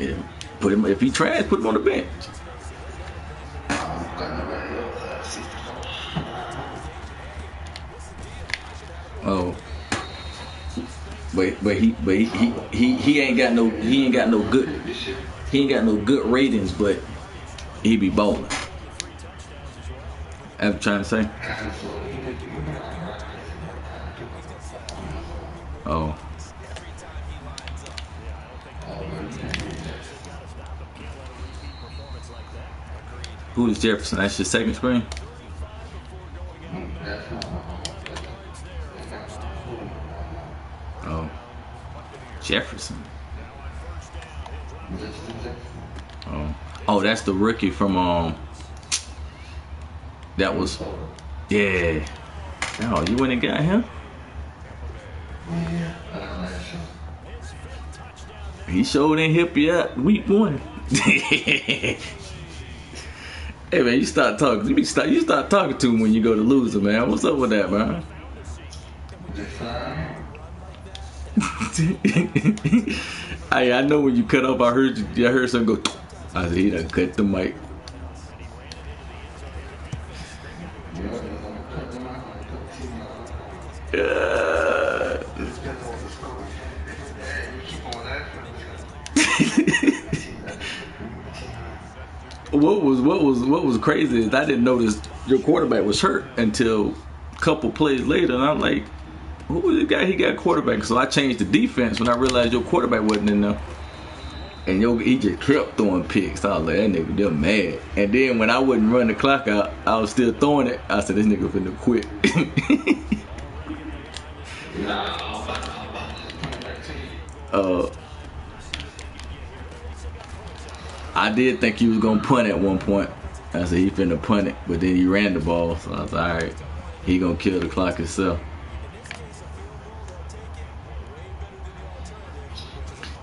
Yeah. Put him if he trash, put him on the bench. Oh. But he ain't got no good ratings, but he be bowling. I'm trying to say. Oh. Who is Jefferson? That's your second screen? Oh. Jefferson. Oh. Oh, that's the rookie from that was yeah. Oh, you went and got him? He showed and hip you up week 1. Hey man, you start talking. You start talking to him when you go to loser, man. What's up with that, man? I know when you cut off. I heard something go. I said he done cut the mic. What was crazy is I didn't notice your quarterback was hurt until a couple plays later, and I'm like, who was the guy? He got quarterback. So I changed the defense when I realized your quarterback wasn't in there, and he just kept throwing picks. I was like, that nigga, they're mad. And then when I wouldn't run the clock out, I was still throwing it. I said, this nigga finna quit. I did think he was gonna punt at one point. I said he finna punt it, but then he ran the ball, so I was like, all right, he gonna kill the clock himself.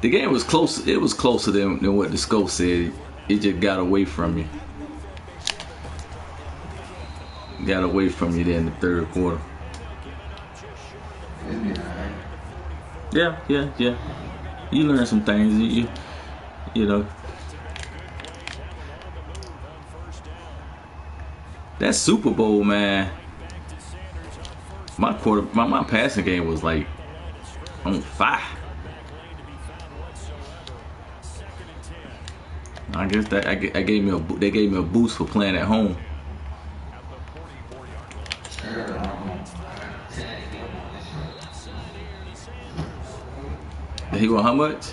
The game was close. It was closer than what the scope said. It just got away from you. Got away from you there in the third quarter. Yeah. You learn some things. You know. That Super Bowl, man. My passing game was like on fire. I guess that they gave me a boost for playing at home. He want how much?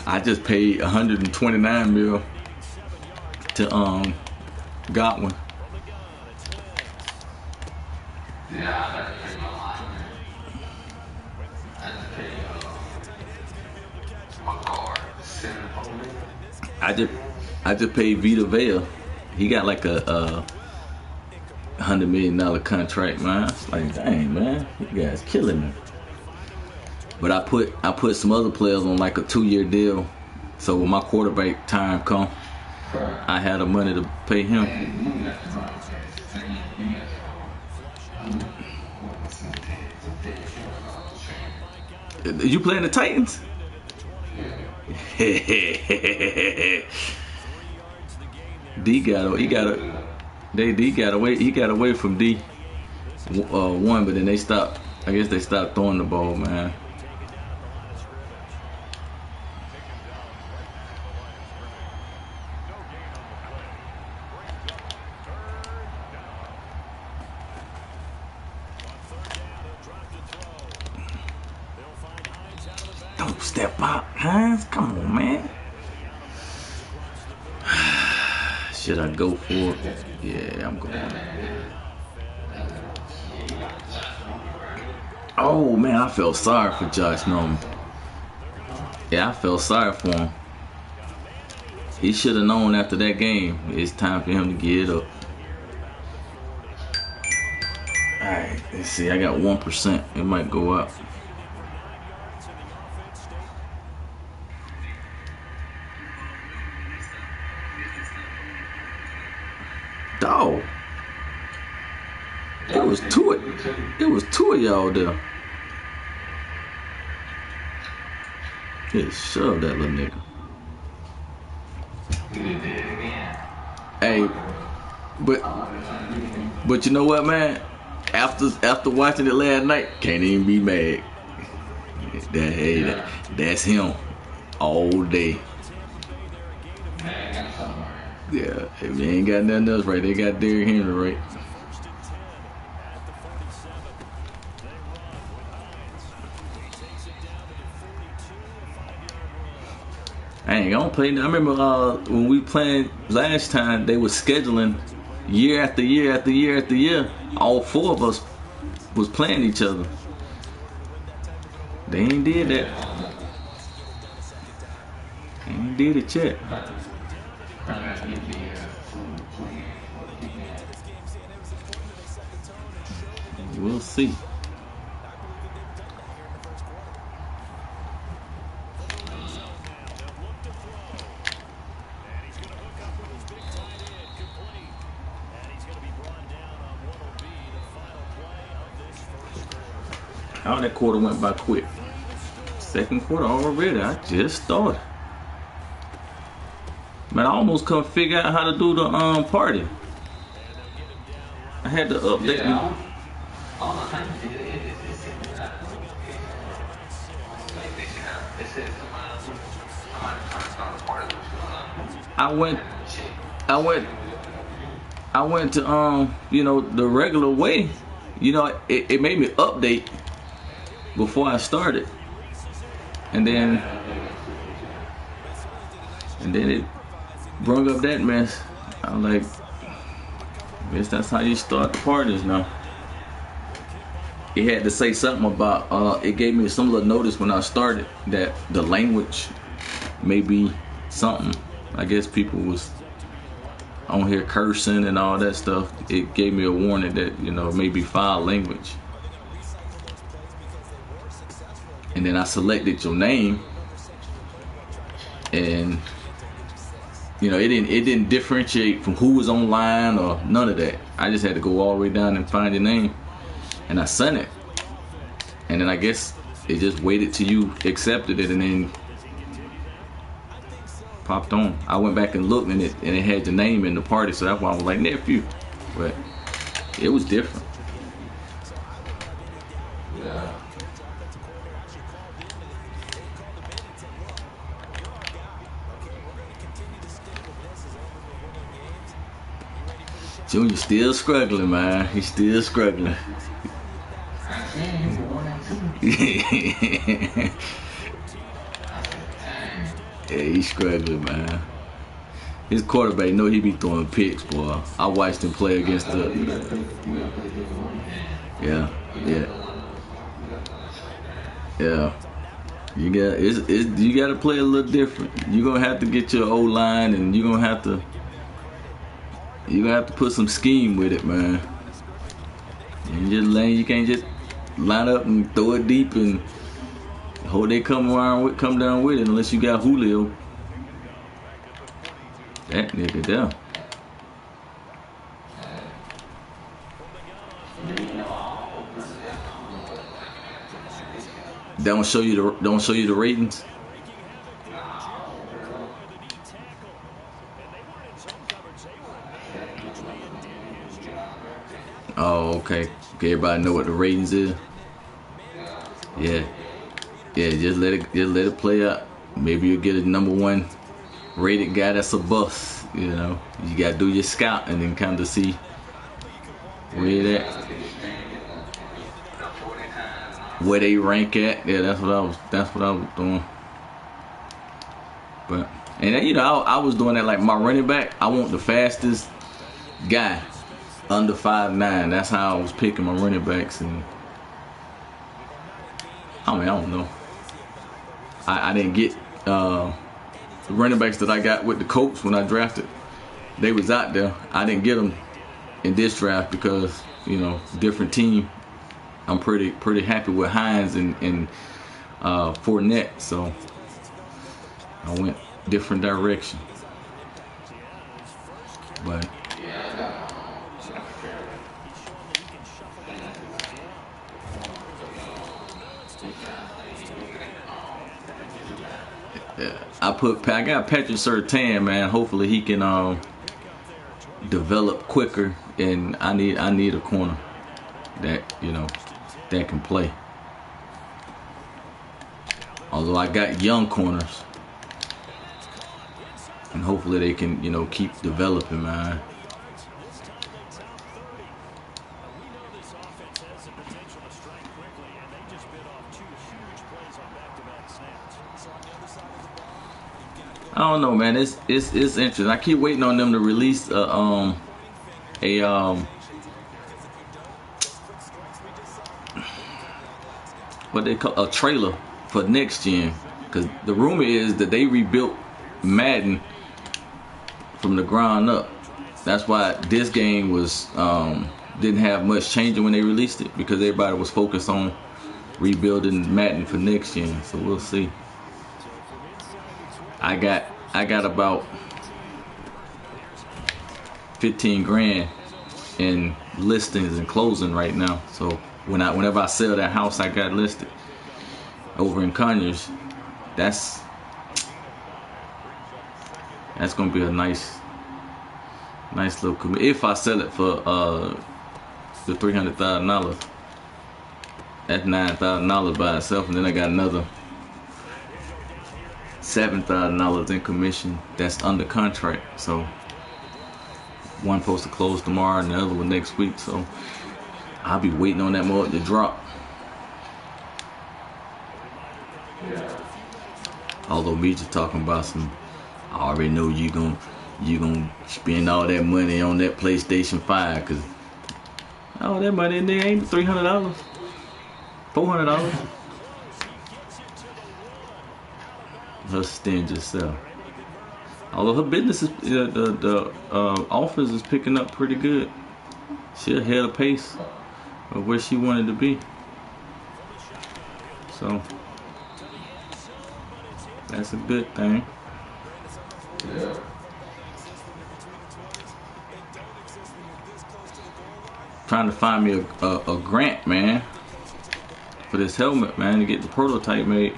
I just paid $129 million to Godwin. I just paid Vita Vea. He got like a $100 million contract, man. It's like, dang, man, you guys killing me. But I put some other players on like a 2-year deal, so when my quarterback time come, I had the money to pay him. You playing the Titans? D got away from D one, but then they stopped. I guess they stopped throwing the ball, man. Don't step out, Hines. Come on, man. Should I go for it? Yeah, I'm going. Oh, man, I felt sorry for Josh Norman. Yeah, I felt sorry for him. He should have known after that game it's time for him to get up. Alright, let's see. I got 1%. It might go up. Dog. It was two of y'all there. Just shove that little nigga. Hey, but you know what, man? After watching it last night, can't even be mad. That's him all day. Yeah, if they ain't got nothing else right, they got Derrick Henry right. I ain't gonna play. I remember when we playing last time, they was scheduling year after year after year after year. All four of us was playing each other. They ain't did that. They ain't did it yet. We'll see. Oh, that quarter went by quick. Second quarter already. I just started. Man, I almost couldn't figure out how to do the party. I had to update me. I went to you know, the regular way. You know, it made me update before I started, and then it brung up that mess. I'm like, I guess that's how you start the parties now. It had to say something about it gave me some little notice when I started that the language may be something. I guess people was on here cursing and all that stuff. It gave me a warning that, you know, maybe foul language. And then I selected your name, and you know, it didn't differentiate from who was online or none of that. I just had to go all the way down and find your name, and I sent it. And then I guess it just waited till you accepted it, and then popped on. I went back and looked, and it had your name in the party, so that's why I was like, nephew. But it was different. Yeah. Junior still struggling, man. He's still struggling. Yeah, he's struggling, man. His quarterback know he be throwing picks, boy. I watched him play against the. Yeah. You got to play a little different. You're gonna have to get your O line, and you're gonna have to put some scheme with it, man. You can't just line up and throw it deep and hope they come down with it, unless you got Julio. That nigga there. Don't show you the ratings. Oh, okay. Everybody know what the ratings is. Yeah. Just let it play out. Maybe you'll get a #1 rated guy that's a bust. You know, you gotta do your scout and then kind of see where they rank at. Yeah, that's what I was doing. But and then, you know, I was doing that like my running back. I want the fastest guy under 5'9". That's how I was picking my running backs, and I don't know. I didn't get the running backs that I got with the Colts when I drafted. They was out there. I didn't get them in this draft because, you know, different team. I'm pretty happy with Hines and Fournette, so I went different direction. But I got Patrick Surtain, man. Hopefully he can develop quicker, and I need a corner that that can play. Although I got young corners, and hopefully they can keep developing, man. I don't know, man. It's interesting. I keep waiting on them to release what they call a trailer for next gen, because the rumor is that they rebuilt Madden from the ground up. That's why this game was didn't have much changing when they released it, because everybody was focused on rebuilding Madden for next gen. So we'll see. I got about 15 grand in listings and closing right now. So whenever I sell that house I got listed over in Conyers, that's gonna be a nice little commitment. If I sell it for the $300,000, that's $9,000 by itself, and then I got another $7,000 in commission that's under contract. So one supposed to close tomorrow and the other one next week. So I'll be waiting on that market to drop. Although me just talking about some, I already know you gonna spend all that money on that PlayStation 5, cause all that money in there ain't $300, $400. Her stingy self. Although her business is the office is picking up pretty good. She ahead of pace of where she wanted to be. So that's a good thing. Yeah. Trying to find me a grant, man, for this helmet, man, to get the prototype made.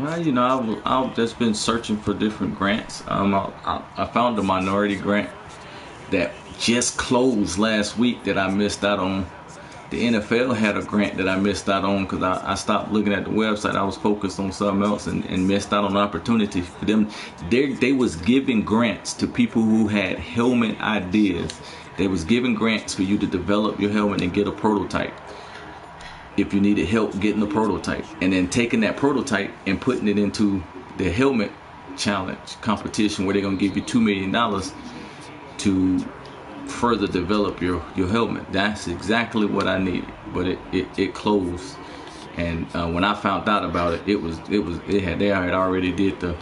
Well, I've just been searching for different grants. I found a minority grant that just closed last week that I missed out on. The NFL had a grant that I missed out on because I stopped looking at the website. I was focused on something else and missed out on the opportunity for them. They was giving grants to people who had helmet ideas. They was giving grants for you to develop your helmet and get a prototype, if you needed help getting the prototype, and then taking that prototype and putting it into the helmet challenge competition, where they're gonna give you $2 million to further develop your helmet. That's exactly what I needed, but it closed. And when I found out about it, they had already did the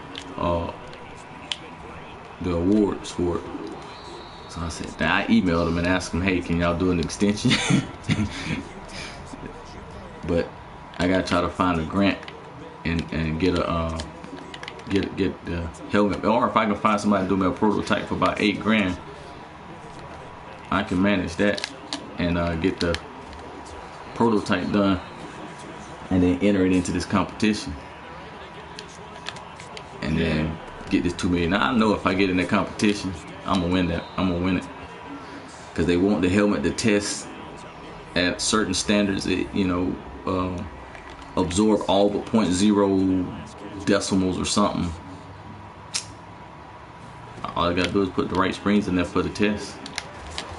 awards for it. So I said, I emailed them and asked them, hey, can y'all do an extension? But I gotta try to find a grant and get the helmet, or if I can find somebody to do me a prototype for about $8 grand, I can manage that and get the prototype done and then enter it into this competition and then get this $2 million. Now I know if I get in that competition, I'm gonna win that. I'm gonna win it, because they want the helmet to test at certain standards. Absorb all but 0.0 decimals or something. All I gotta do is put the right springs in there for the test.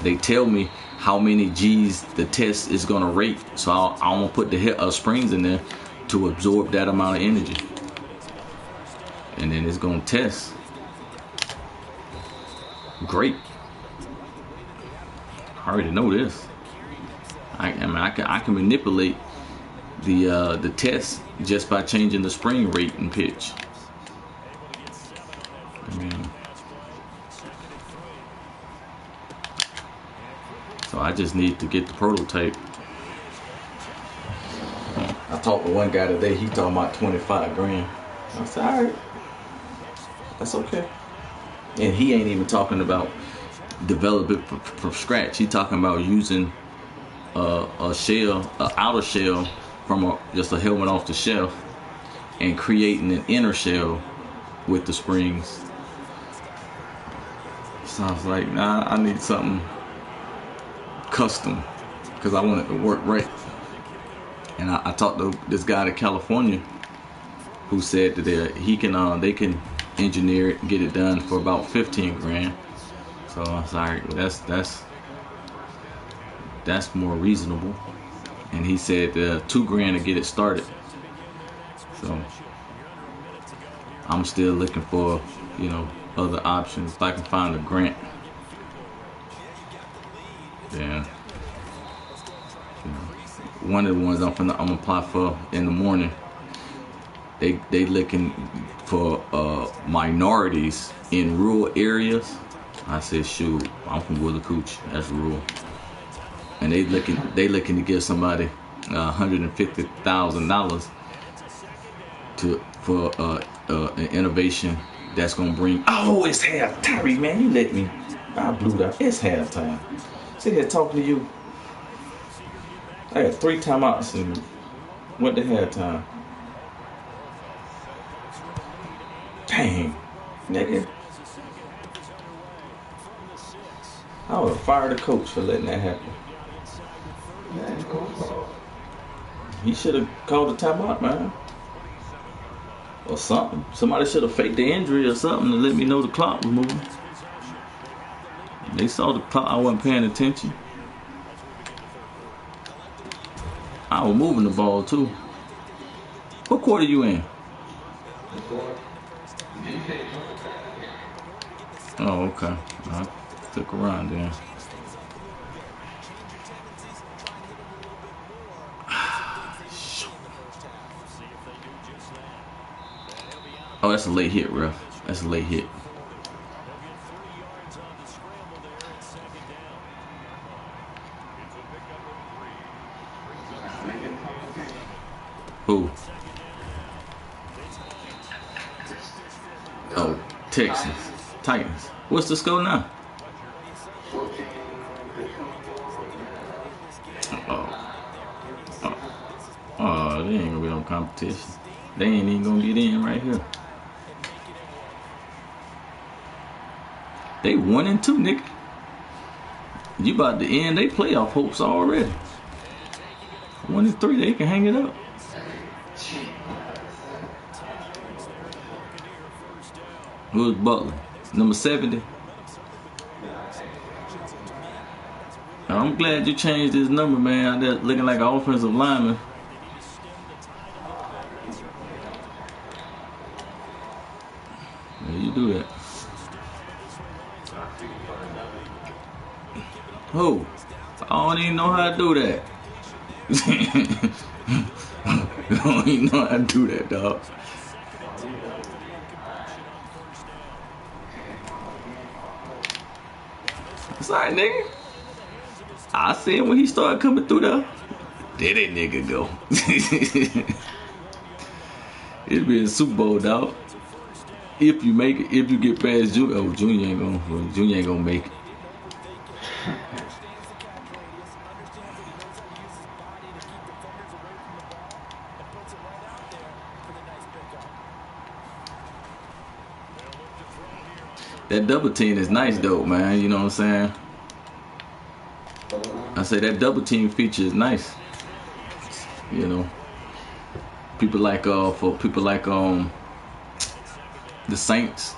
They tell me how many G's the test is gonna rate, so I'm gonna put the springs in there to absorb that amount of energy, and then it's gonna test. Great. I already know this. I can manipulate the test just by changing the spring rate and pitch. So I just need to get the prototype. I talked to one guy today, he talking about 25 grand. I said, alright, that's okay. And he ain't even talking about develop it from scratch. He talking about using a shell, an outer shell from just a helmet off the shelf, and creating an inner shell with the springs. So I was like, nah, I need something custom because I want it to work right. And I talked to this guy in California who said that they can engineer it and get it done for about 15 grand. So I was like, well, that's more reasonable. And he said $2 grand to get it started. So I'm still looking for, other options. If I can find a grant, then one of the ones I'm gonna apply for in the morning. They looking for minorities in rural areas. I said, shoot, I'm from Willacoochee, that's rural. And they looking to give somebody $150,000 for an innovation that's gonna bring. Oh, it's half. Tyree, man, you let me. I blew that. It's halftime. Sit here talking to you. I had 3 timeouts and went to halftime. Dang, nigga. I would have fired the coach for letting that happen. He should have called a timeout, man. Or something. Somebody should have faked the injury or something to let me know the clock was moving. They saw the clock, I wasn't paying attention. I was moving the ball too. What quarter you in? Oh, okay. I took a run then. Oh, that's a late hit, ref. That's a late hit. Who? Oh, Texans. Titans. What's the score now? Oh, they ain't gonna be no competition. They ain't even gonna get in right here. They 1-2, nigga. You about to end they playoff hopes already. 1-3, they can hang it up. Who's Butler? Number 70. I'm glad you changed his number, man. They're looking like an offensive lineman. Yeah, you do that. Who? I don't even know how to do that. I don't even know how to do that, dog. It's alright, nigga. I see him when he started coming through there. There that nigga go. It'll be a Super Bowl, dog. If you make it, if you get past Junior, Junior ain't gonna make it. That double team is nice though, man. You know what I'm saying? I say that double team feature is nice. You know, people like for people like the Saints,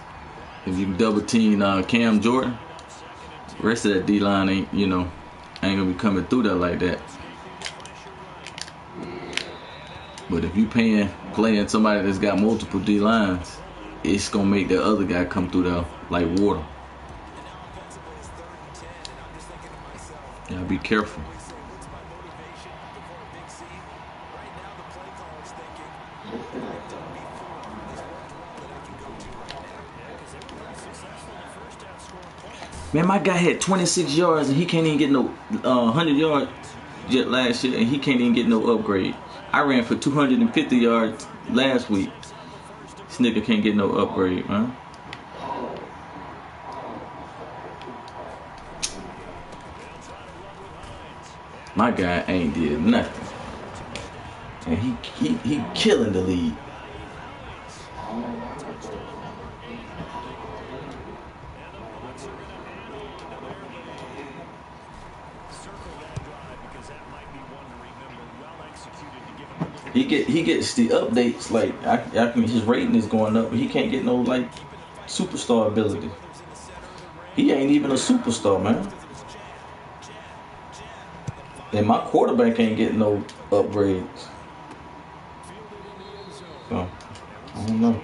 if you double team Cam Jordan, the rest of that D line ain't gonna be coming through there like that. But if you playing somebody that's got multiple D lines, it's gonna make the other guy come through there like water. Yeah, be careful. Man, my guy had 26 yards and he can't even get no 100 yards yet last year, and he can't even get no upgrade. I ran for 250 yards last week. This nigga can't get no upgrade, man. My guy ain't did nothing. And he killing the league. He gets the updates, like his rating is going up, but he can't get no like superstar ability. He ain't even a superstar, man. And my quarterback ain't getting no upgrades. So I don't know.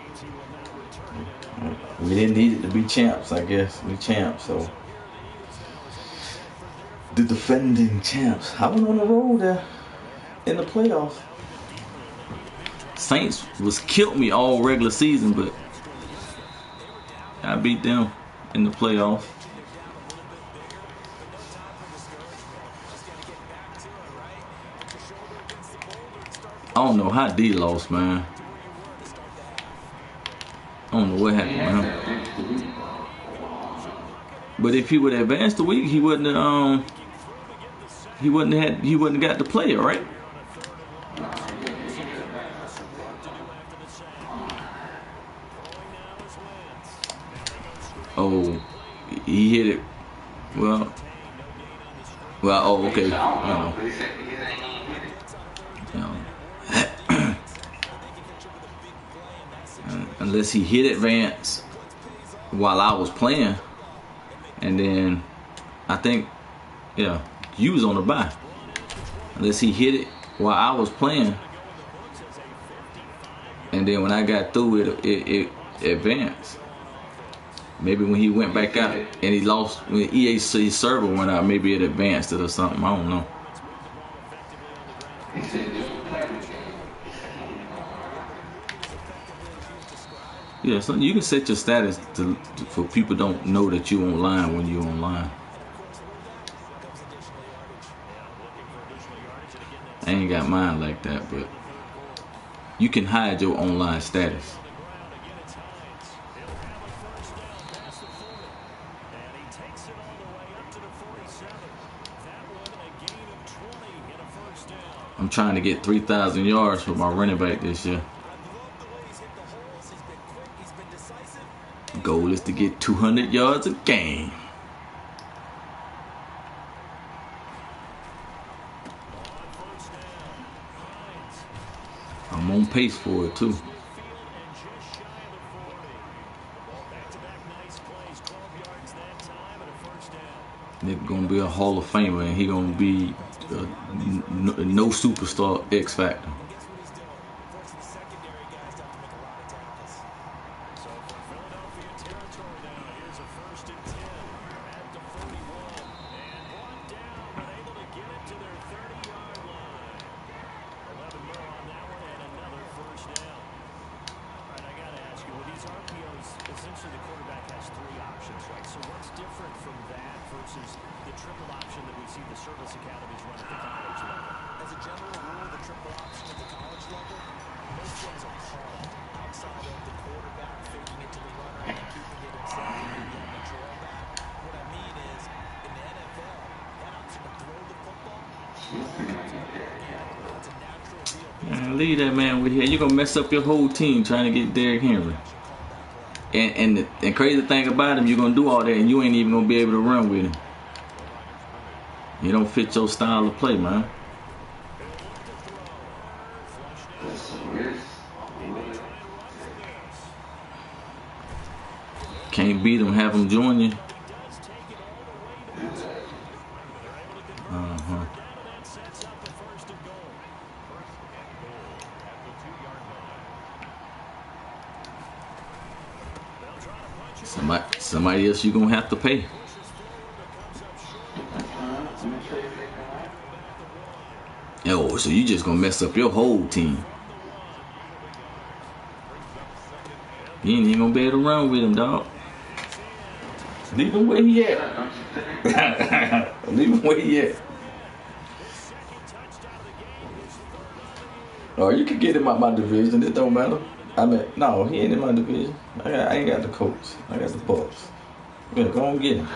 We didn't need it to be champs, I guess. We champs, so the defending champs. I went on the road there in the playoffs. Saints was killed me all regular season, but I beat them in the playoffs. I don't know how D lost, man. I don't know what happened, man. But if he would have advanced the week, he wouldn't have got to play it, right? Oh, he hit it. Well, oh, okay. Unless he hit advance while I was playing, and then I think, yeah, you was on the bye. Unless he hit it while I was playing, and then when I got through it advanced. Maybe when he went back out and he lost, when EAC server went out, maybe it advanced it or something. I don't know. Yeah, so you can set your status for people don't know that you online when you're online. I ain't got mine like that, but you can hide your online status. I'm trying to get 3,000 yards for my running back this year. Goal is to get 200 yards a game. I'm on pace for it too. Nigga gonna be a Hall of Famer, and he gonna be no superstar X factor. Man, leave that man with here. You're gonna mess up your whole team trying to get Derrick Henry. And the crazy thing about him, you're gonna do all that and you ain't even gonna be able to run with him. You don't fit your style of play, man. Can't beat him, have him join you. Somebody else you're gonna have to pay. Oh, so you just gonna mess up your whole team. You ain't even gonna be able to run with him, dog. Leave him where he at. Leave him where he at. Oh, you can get him out my division. It don't matter. I mean, no, he ain't in my division. I ain't got the Colts. I got the Bucks. Yeah, go on get him.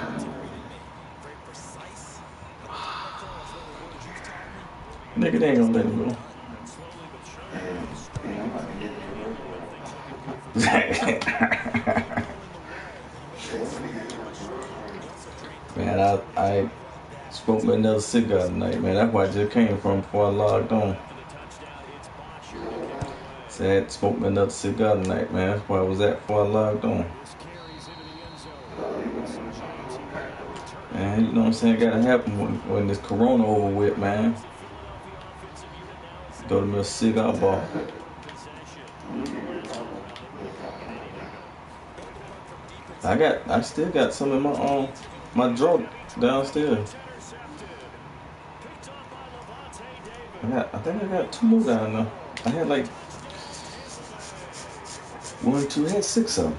Nigga, they ain't gonna let him go. Man, I smoked me another cigar tonight, man. That's where I just came from before I logged on. Said smoked me another cigar tonight, man. That's where I was at before I logged on. Man, you know what I'm saying? Gotta happen when this corona over with, man. Go to me a cigar bar. I still got some in my drawer downstairs. I think I got 2 more down there. I had like 1, 2, I had 6 of them.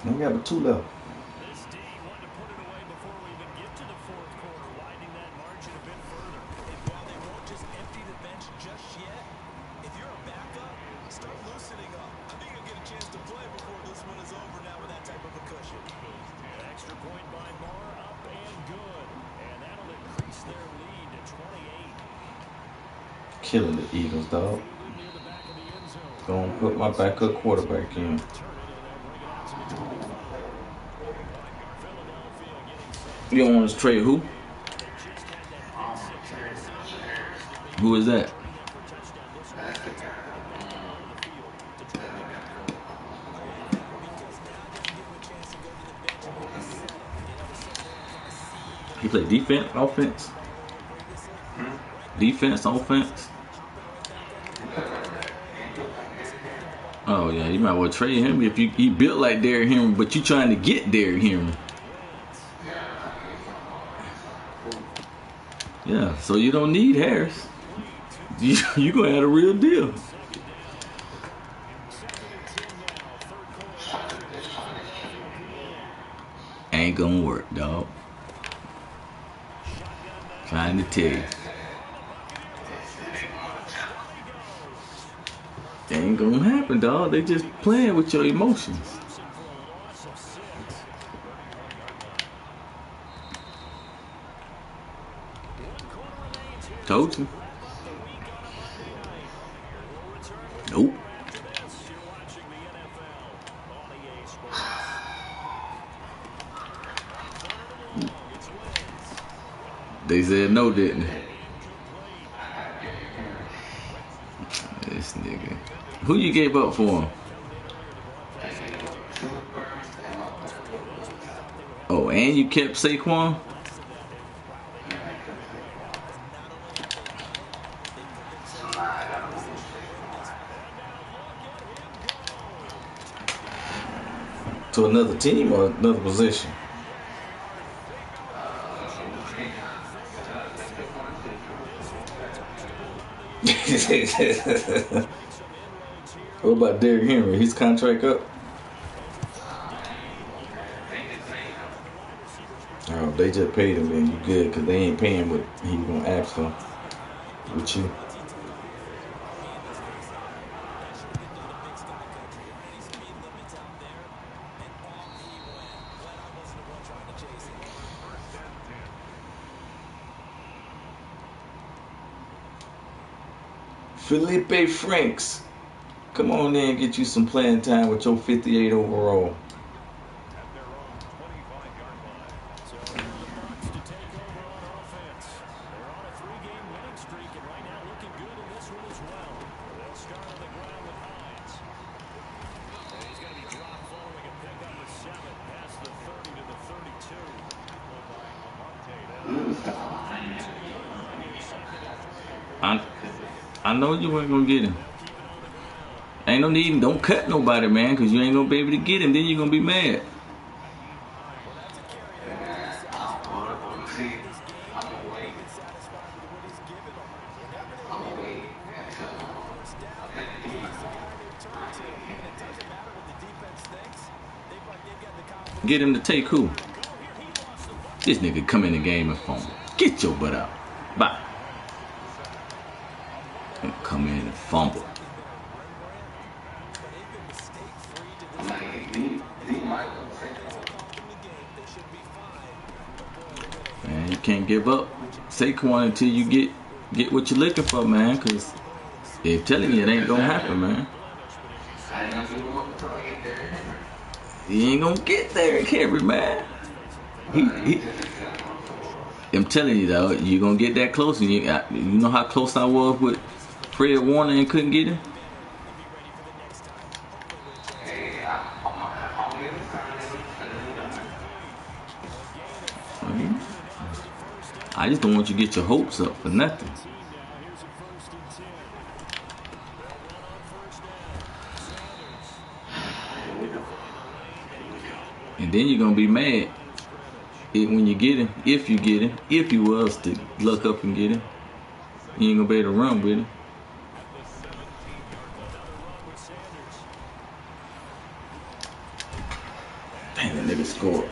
I got but 2 left. Killing the Eagles, dog. Gonna put my backup quarterback in. You don't want to trade who? Who is that? He play defense, offense? Defense, offense? Oh yeah, you might well trade him if he built like Derrick Henry, but you trying to get Derrick Henry. Yeah, so you don't need Harris. You gonna have a real deal. Ain't gonna work, dog. Trying to tell you. Ain't gonna happen, dog. They just playing with your emotions. Told you. Nope. They said no, didn't they? This nigga. Who you gave up for him? Oh, and you kept Saquon? To another team or another position? What about Derrick Henry? His contract up? Oh, they just paid him, then you good, because they ain't paying what he gonna ask for with you. Felipe Franks, come on in and get you some playing time with your 58 overall. I know you weren't gonna get him. Ain't no need. Don't cut nobody, man, because you ain't gonna be able to get him. Then you're gonna be mad. Get him to take who? This nigga come in the game and fumble. Get your butt out. Bye. Come in and fumble. Man, you can't give up Saquon until you get Get what you're looking for, man, because they're telling you it ain't gonna happen, man. He ain't gonna get there, Henry, man. I'm telling you, though, you're gonna get that close. And you know how close I was with Fred Warner and couldn't get him? I just don't want you to get your hopes up for nothing. And then you're gonna be mad when you get him, if you get him, if you was to luck up and get him. You ain't gonna be able to run with him. Damn, that nigga scored.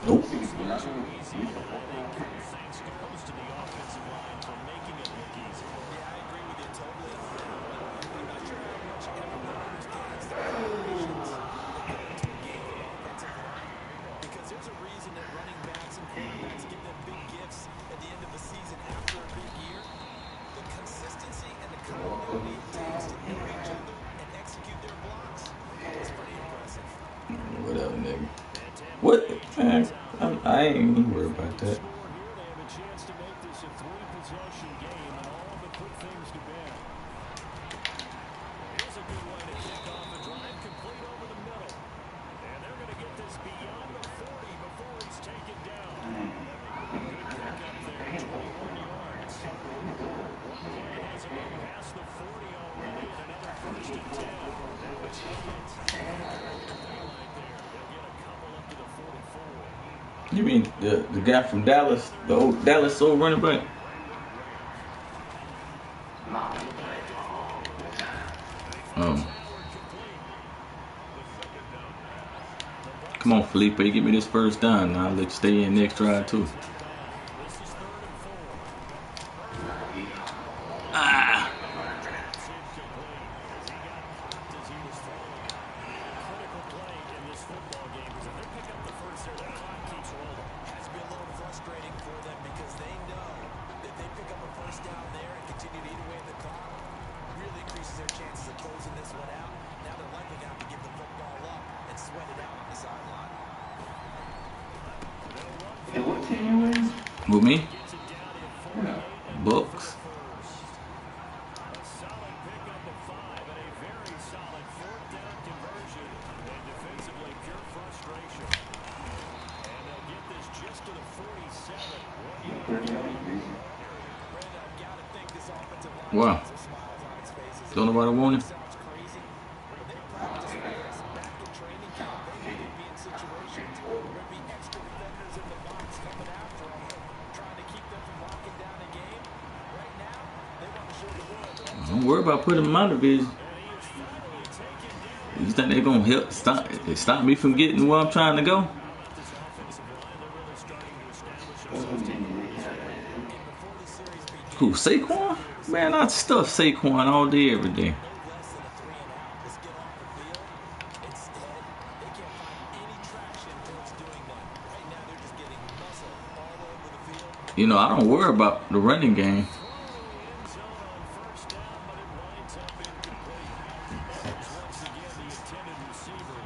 Nope. Whatever, nigga. What? Man, I ain't even worried about that. You mean the guy from Dallas, the old Dallas old running back? Come on, Felipe, give me this first down. Now I'll let you stay in next drive too. With me? Yeah. Bucks. Wow. Don't nobody want him? Don't worry about putting him in my division. You think they're gonna help stop me from getting where I'm trying to go? Who, Saquon? Man, I stuff Saquon all day, every day. You know, I don't worry about the running game.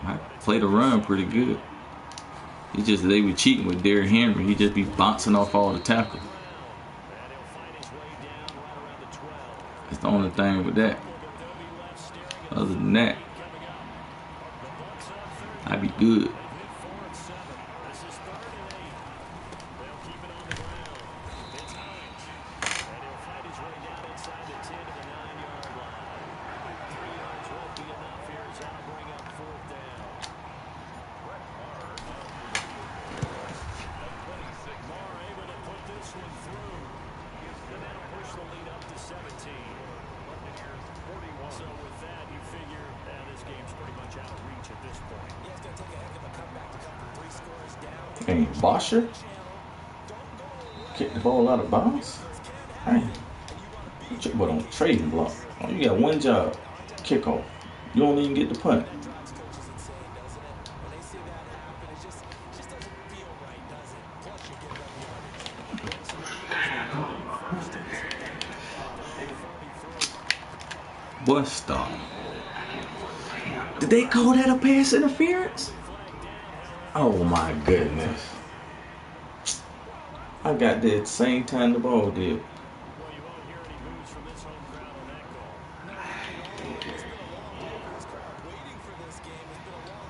I play the run pretty good. It's just they were cheating with Derrick Henry. He just be bouncing off all the tackles. That's the only thing with that. Other than that, I'd be good. Hey, Bosher? Kick the ball out of bounds? Hey. But on trading block, oh, you got one job, kickoff. You don't even get the punt. Boy, stop. Did they call that a pass interference? Oh my goodness. I got there at the same time the ball did.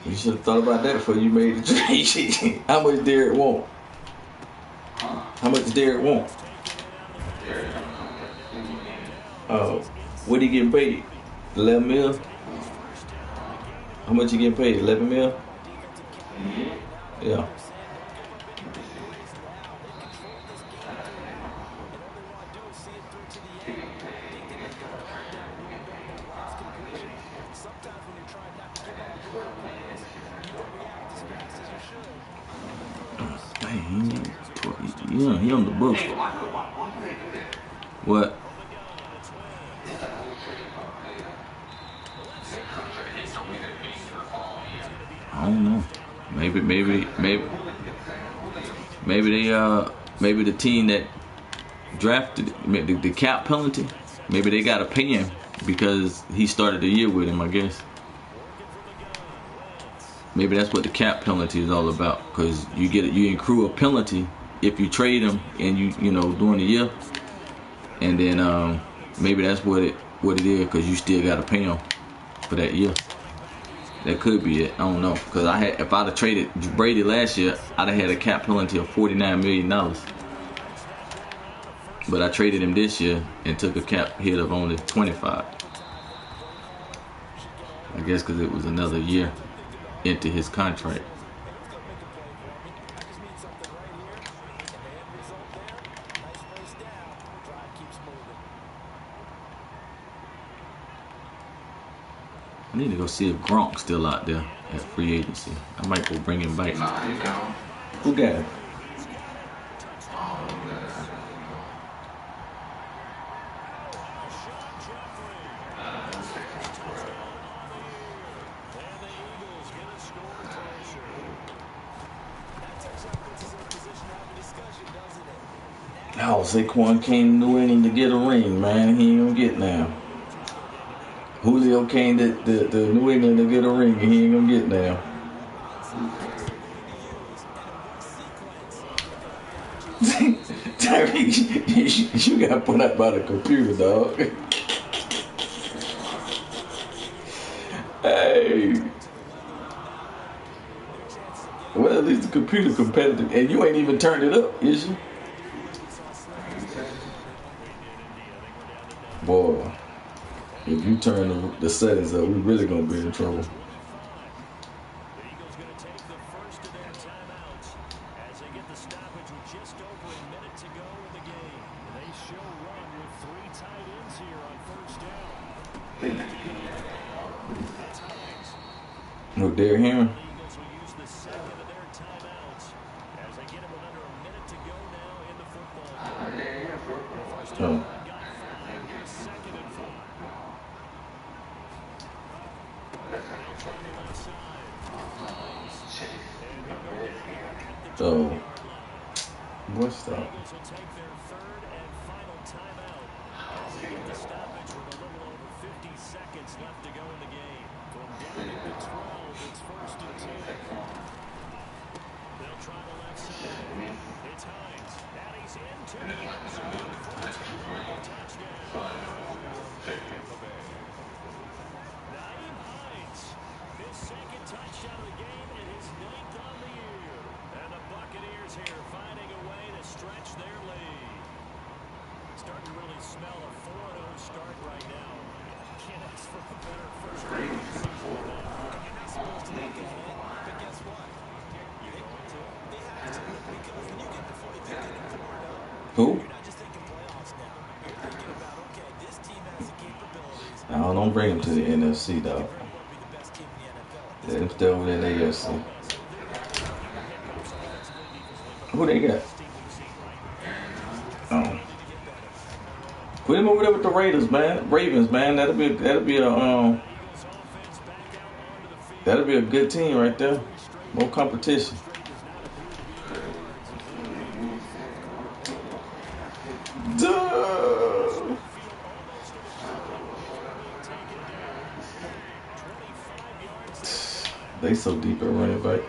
You should have thought about that before you made the trade. How much Derek want? How much does Derek want? What he getting paid? 11 mil? How much you getting paid? 11 mil? Yeah. Yeah, he on the books. What? I don't know. Maybe the team that drafted the cap penalty. Maybe they gotta pay him because he started the year with him. I guess. Maybe that's what the cap penalty is all about. Because you accrue a penalty if you trade him and you know during the year, and then maybe that's what it is because you still gotta pay him for that year. That could be it. I don't know. Because if I'd have traded Brady last year, I'd have had a cap penalty of $49 million. But I traded him this year and took a cap hit of only 25. I guess because it was another year into his contract. I need to go see if Gronk's still out there at free agency. I might go bring him back. Who got him? Oh, Saquon came to New England to get a ring, man. He ain't gonna get now. Julio came to New England to get a ring, and he ain't gonna get now. Tyreek, you got put up by the computer, dog. Hey. Well, at least the computer competitive, and you ain't even turned it up, is you? Boy, if you turn the settings up, we really gonna be in trouble. No, Derrick Henry. Oh. So, what's that? Who? No, don't bring him to the NFC, dog. Let him stay over there in the AFC. Who they got? Oh. Put him over there with the Ravens, man. That'll be a good team right there. More competition. Duh. They so deep at running back.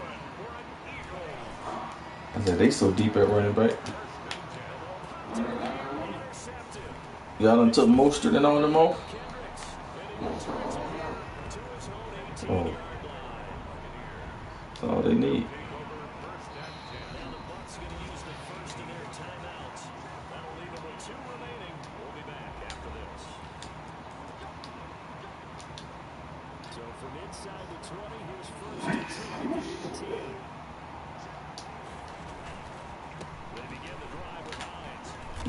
I said they so deep at running back. Y'all done took Mostert and all them off? Oh. That's all they need.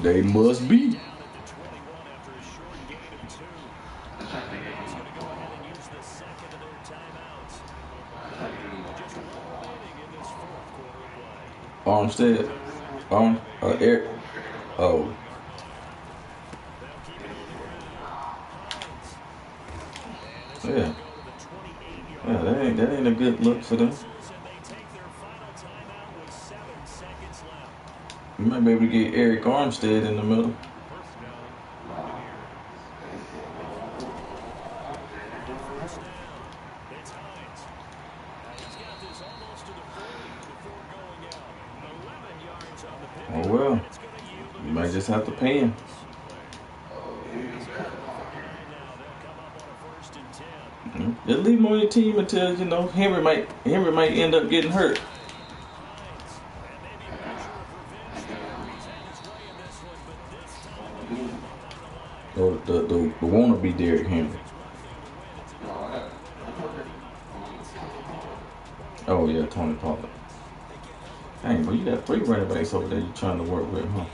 They must be. Armstead. Eric. Oh. Yeah. Yeah, that ain't a good look for them. You might be able to get Eric Armstead in the middle. Oh well, you might just have to pay him. Just leave him on your team until Henry might end up getting hurt. Or the wannabe Derrick Henry. Oh yeah, Tony Pollard. Dang, bro, you got 3 running backs over there you trying to work with, huh?